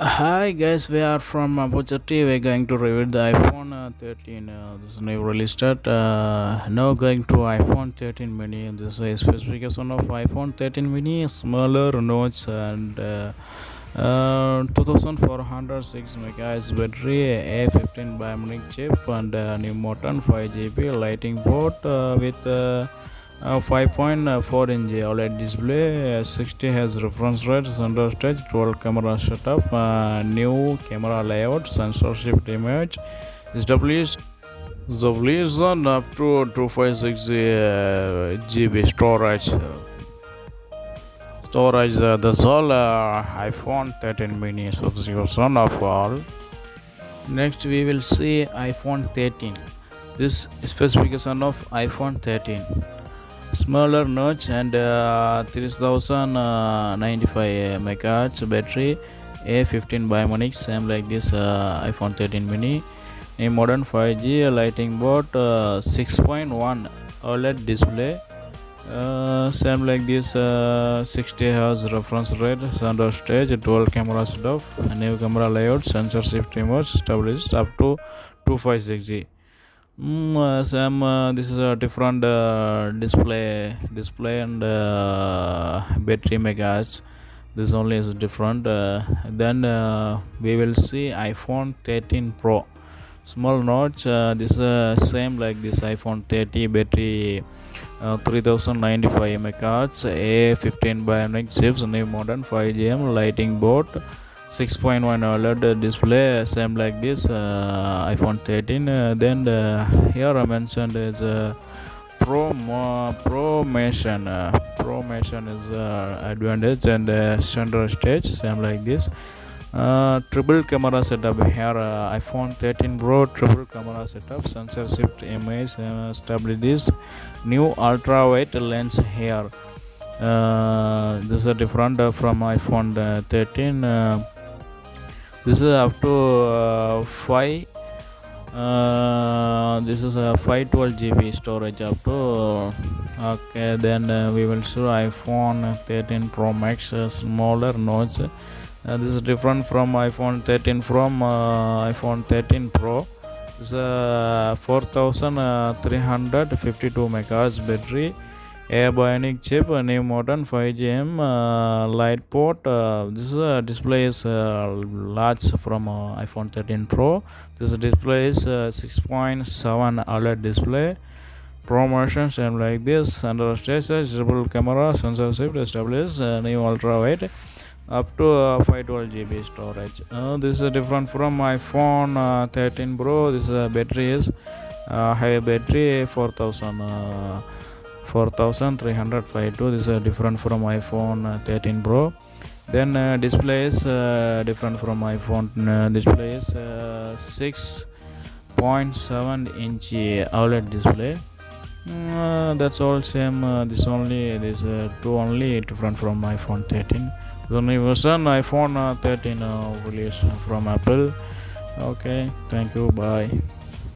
Hi guys, we are from Opportunity. We're going to review the iPhone 13. This is new release start. Now going to iPhone 13 mini. This is a specification of iPhone 13 mini, smaller notch and 2406 megahertz battery, A15 bionic chip, and new Moton 5GB lighting port with 5.4-inch OLED display, 60 has reference rate, center stage, 12 camera setup, new camera layout, sensor shift image, stabilization up to 256 GB storage. That's all. iPhone 13 mini subscription of all. Next, we will see iPhone 13. This specification of iPhone 13. Smaller notch and 3095 megahertz battery, A15 bionic, same like this iPhone 13 mini. A modern 5G lighting board, 6.1 OLED display, same like this 60 Hz reference rate, center stage, dual camera setup, new camera layout, sensor shift image, stabilized up to 256G. Sam, this is a different display and battery megahertz. This only is different. Then we will see iPhone 13 Pro, small notch. This same like this iPhone 30 battery, 3095 megahertz, A15 bionic chips, new modern 5GM lighting board. 6.1 OLED display, same like this iPhone 13. Then here I mentioned is Pro Motion. Pro Motion is advantage and center stage, same like this. Triple camera setup here, iPhone 13 Pro triple camera setup, sensor shift image, stabilities, new ultra wide lens here. This is different from iPhone 13. This is up to 5. This is a 512 GB storage up to. Okay, then we will show iPhone 13 Pro Max, smaller notch. This is different from iPhone 13 from iPhone 13 Pro. This is 4352 megahertz battery, a bionic chip, a new modern 5GM light port. This display is large from iPhone 13 Pro. This display is 6.7 OLED display. Promotion same like this. Center stage, triple camera, sensor shift, established, new ultra wide, up to 512 GB storage. This is different from iPhone 13 Pro. This battery is high battery, 4352. This is different from iPhone 13 Pro. Then display is different from iPhone. Display is 6.7 inch OLED display. That's all same. This two only different from iPhone 13. The only version iPhone 13 release from Apple. Okay, thank you, bye.